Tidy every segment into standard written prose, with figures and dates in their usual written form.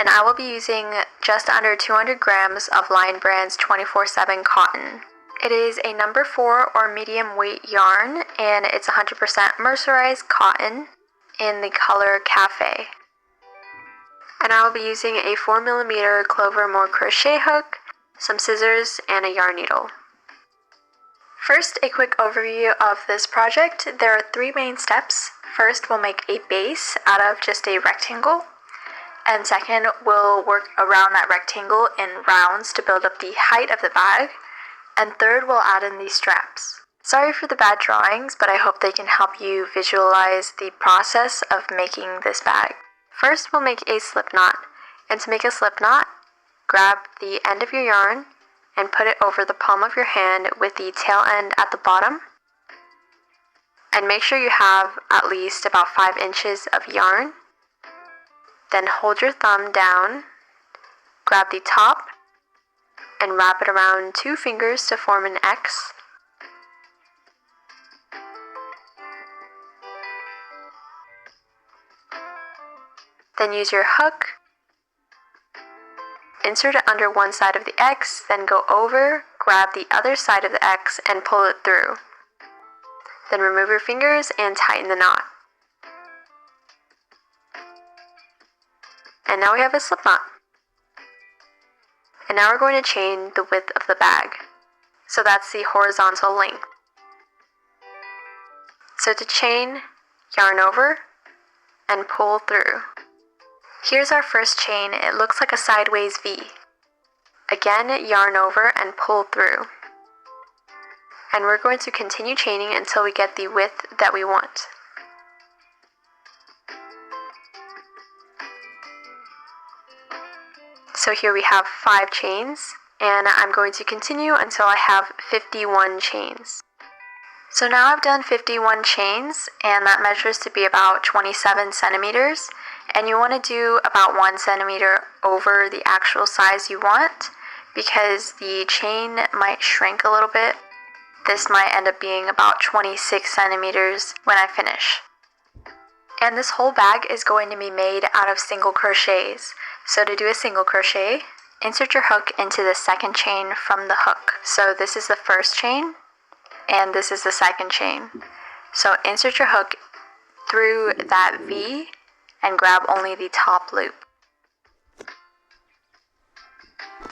And I will be using just under 200 grams of Lion Brand's 24/7 cotton. It is a number 4 or medium weight yarn, and it's 100% mercerized cotton in the color Cafe. And I will be using a 4mm Clover Moore crochet hook, some scissors, and a yarn needle. First, a quick overview of this project. There are 3 main steps. First, we'll make a base out of just a rectangle. And second, we'll work around that rectangle in rounds to build up the height of the bag. And third, we'll add in these straps. Sorry for the bad drawings, but I hope they can help you visualize the process of making this bag. First, we'll make a slip knot. And to make a slip knot, grab the end of your yarn and put it over the palm of your hand with the tail end at the bottom. And make sure you have at least about 5 inches of yarn. Then hold your thumb down, grab the top, and wrap it around 2 fingers to form an X. Then use your hook, insert it under one side of the X, then go over, grab the other side of the X, and pull it through. Then remove your fingers and tighten the knot. And now we have a slip knot. And now we're going to chain the width of the bag. So that's the horizontal length. So to chain, yarn over and pull through. Here's our first chain. It looks like a sideways V. Again, yarn over and pull through. And we're going to continue chaining until we get the width that we want. So here we have 5 chains, and I'm going to continue until I have 51 chains. So now I've done 51 chains, and that measures to be about 27 centimeters, and you want to do about 1 centimeter over the actual size you want, because the chain might shrink a little bit. This might end up being about 26 centimeters when I finish. And this whole bag is going to be made out of single crochets. So to do a single crochet, insert your hook into the second chain from the hook. So this is the first chain, and this is the second chain. So insert your hook through that V and grab only the top loop.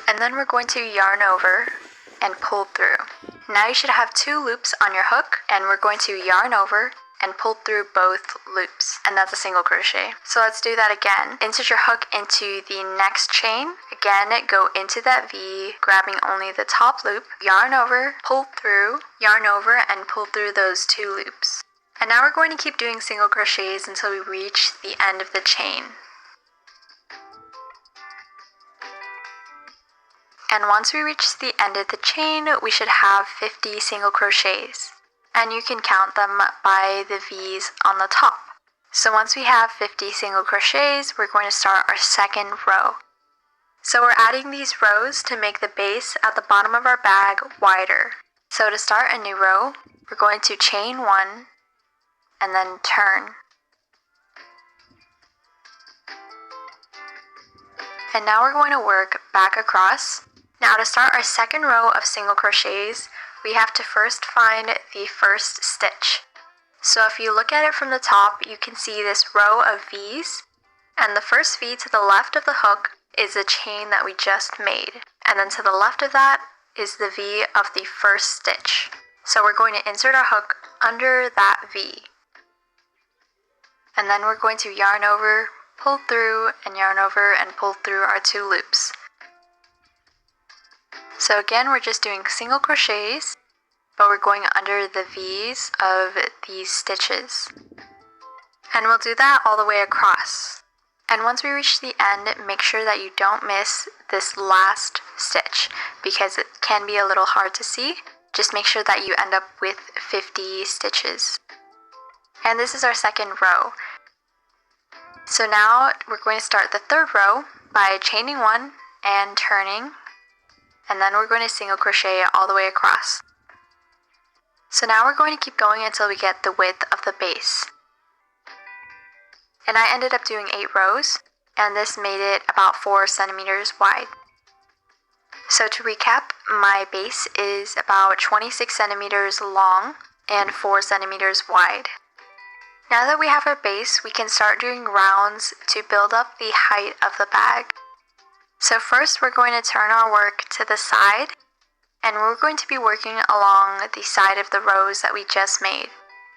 And then we're going to yarn over and pull through. Now you should have 2 loops on your hook, and we're going to yarn over and pull through both loops, and that's a single crochet. So let's do that again. Insert your hook into the next chain. Again, go into that V, grabbing only the top loop, yarn over, pull through, yarn over, and pull through those 2 loops. And now we're going to keep doing single crochets until we reach the end of the chain. And once we reach the end of the chain, we should have 50 single crochets. And you can count them by the V's on the top. So once we have 50 single crochets, we're going to start our second row. So we're adding these rows to make the base at the bottom of our bag wider. So to start a new row, we're going to chain 1 and then turn. And now we're going to work back across. Now to start our second row of single crochets, we have to first find the first stitch. So if you look at it from the top, you can see this row of V's, and the first V to the left of the hook is the chain that we just made, and then to the left of that is the V of the first stitch. So we're going to insert our hook under that V, and then we're going to yarn over, pull through, and yarn over and pull through our 2 loops. So again, we're just doing single crochets, but we're going under the V's of these stitches. And we'll do that all the way across. And once we reach the end, make sure that you don't miss this last stitch, because it can be a little hard to see. Just make sure that you end up with 50 stitches. And this is our second row. So now we're going to start the third row by chaining 1 and turning, and then we're going to single crochet all the way across. So now we're going to keep going until we get the width of the base. And I ended up doing 8 rows, and this made it about 4 centimeters wide. So to recap, my base is about 26 centimeters long and 4 centimeters wide. Now that we have our base, we can start doing rounds to build up the height of the bag. So first we're going to turn our work to the side, and we're going to be working along the side of the rows that we just made.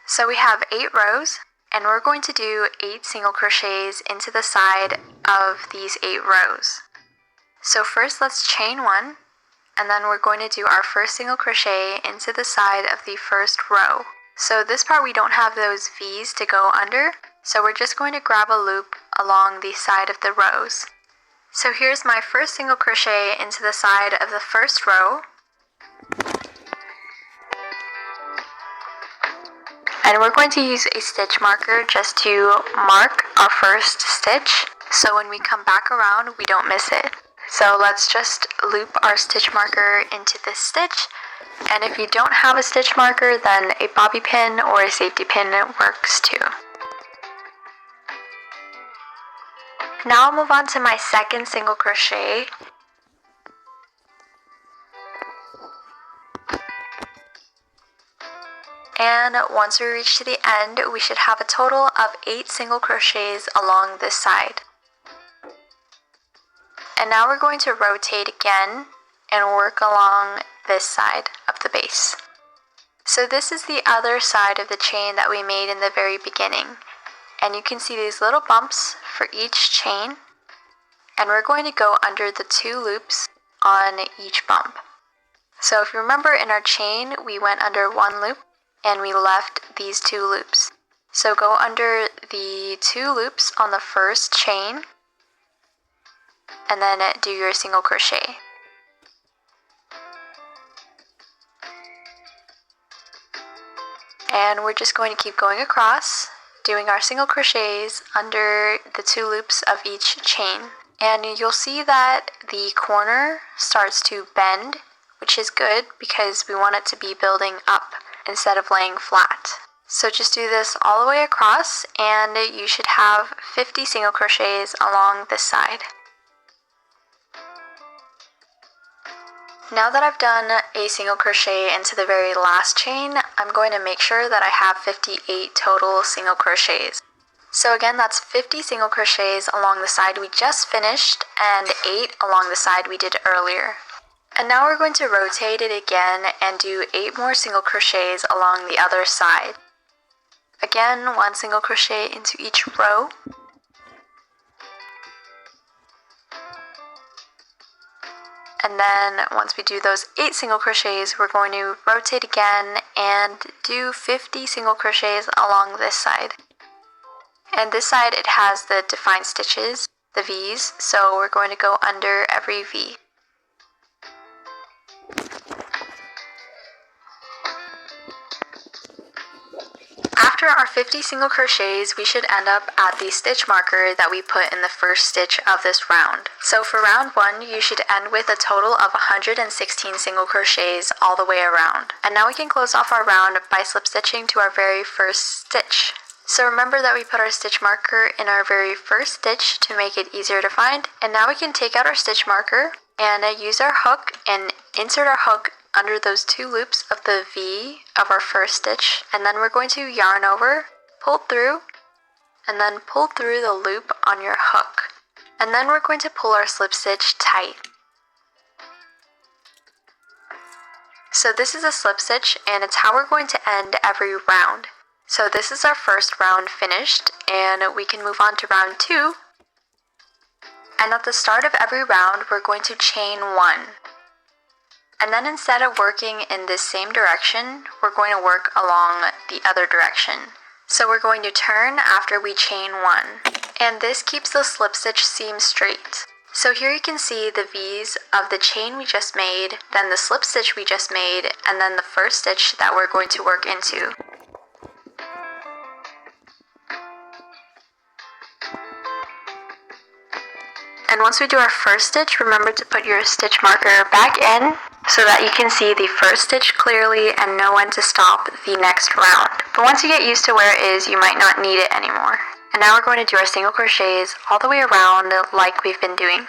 So we have 8 rows, and we're going to do 8 single crochets into the side of these 8 rows. So first let's chain 1, and then we're going to do our first single crochet into the side of the first row. So this part we don't have those V's to go under, so we're just going to grab a loop along the side of the rows. So here's my first single crochet into the side of the first row. And we're going to use a stitch marker just to mark our first stitch, so when we come back around we don't miss it. So let's just loop our stitch marker into this stitch, and if you don't have a stitch marker, then a bobby pin or a safety pin works too. Now I'll move on to my second single crochet. And once we reach to the end, we should have a total of 8 single crochets along this side. And now we're going to rotate again and work along this side of the base. So this is the other side of the chain that we made in the very beginning. And you can see these little bumps for each chain. And we're going to go under the 2 loops on each bump. So if you remember, in our chain, we went under 1 loop and we left these 2 loops. So go under the 2 loops on the first chain and then do your single crochet. And we're just going to keep going across, doing our single crochets under the 2 loops of each chain. And you'll see that the corner starts to bend, which is good because we want it to be building up instead of laying flat. So just do this all the way across, and you should have 50 single crochets along this side. Now that I've done a single crochet into the very last chain, I'm going to make sure that I have 58 total single crochets. So again, that's 50 single crochets along the side we just finished and 8 along the side we did earlier. And now we're going to rotate it again and do 8 more single crochets along the other side. Again, 1 single crochet into each row. And then once we do those 8 single crochets, we're going to rotate again and do 50 single crochets along this side. And this side, it has the defined stitches, the V's, so we're going to go under every V. After our 50 single crochets, we should end up at the stitch marker that we put in the first stitch of this round. So for round 1, you should end with a total of 116 single crochets all the way around. And now we can close off our round by slip stitching to our very first stitch. So remember that we put our stitch marker in our very first stitch to make it easier to find. And now we can take out our stitch marker and use our hook and insert our hook under those 2 loops of the V of our first stitch, and then we're going to yarn over, pull through, and then pull through the loop on your hook. And then we're going to pull our slip stitch tight. So this is a slip stitch, and it's how we're going to end every round. So this is our first round finished, and we can move on to round 2. And at the start of every round, we're going to chain 1. And then instead of working in this same direction, we're going to work along the other direction. So we're going to turn after we chain 1. And this keeps the slip stitch seam straight. So here you can see the V's of the chain we just made, then the slip stitch we just made, and then the first stitch that we're going to work into. And once we do our first stitch, remember to put your stitch marker back in so that you can see the first stitch clearly and know when to stop the next round. But once you get used to where it is, you might not need it anymore. And now we're going to do our single crochets all the way around like we've been doing.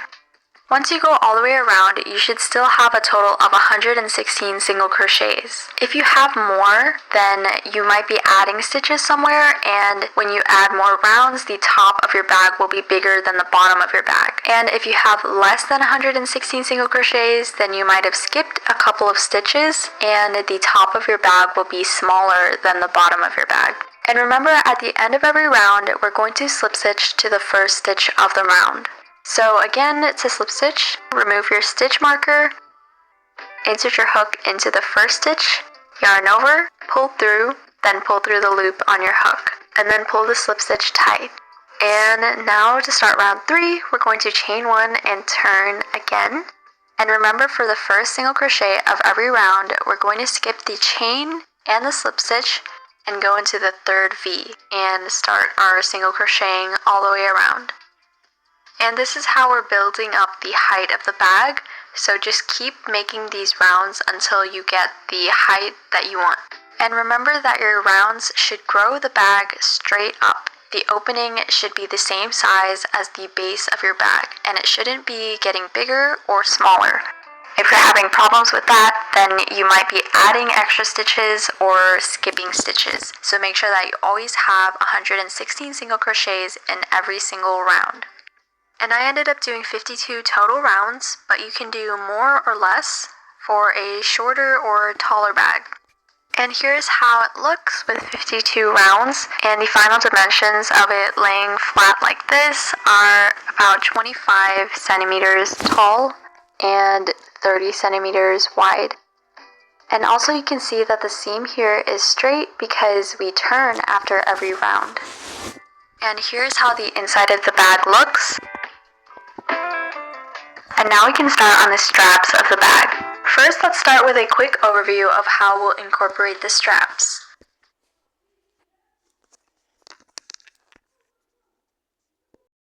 Once you go all the way around, you should still have a total of 116 single crochets. If you have more, then you might be adding stitches somewhere, and when you add more rounds, the top of your bag will be bigger than the bottom of your bag. And if you have less than 116 single crochets, then you might have skipped a couple of stitches, and the top of your bag will be smaller than the bottom of your bag. And remember, at the end of every round, we're going to slip stitch to the first stitch of the round. So again, to slip stitch, remove your stitch marker, insert your hook into the first stitch, yarn over, pull through, then pull through the loop on your hook, and then pull the slip stitch tight. And now to start round 3, we're going to chain 1 and turn again. And remember, for the first single crochet of every round, we're going to skip the chain and the slip stitch and go into the third V and start our single crocheting all the way around. And this is how we're building up the height of the bag, so just keep making these rounds until you get the height that you want. And remember that your rounds should grow the bag straight up. The opening should be the same size as the base of your bag, and it shouldn't be getting bigger or smaller. If you're having problems with that, then you might be adding extra stitches or skipping stitches. So make sure that you always have 116 single crochets in every single round. And I ended up doing 52 total rounds, but you can do more or less for a shorter or taller bag. And here's how it looks with 52 rounds, and the final dimensions of it laying flat like this are about 25 centimeters tall and 30 centimeters wide. And also you can see that the seam here is straight because we turn after every round. And here's how the inside of the bag looks. And now we can start on the straps of the bag. First, let's start with a quick overview of how we'll incorporate the straps.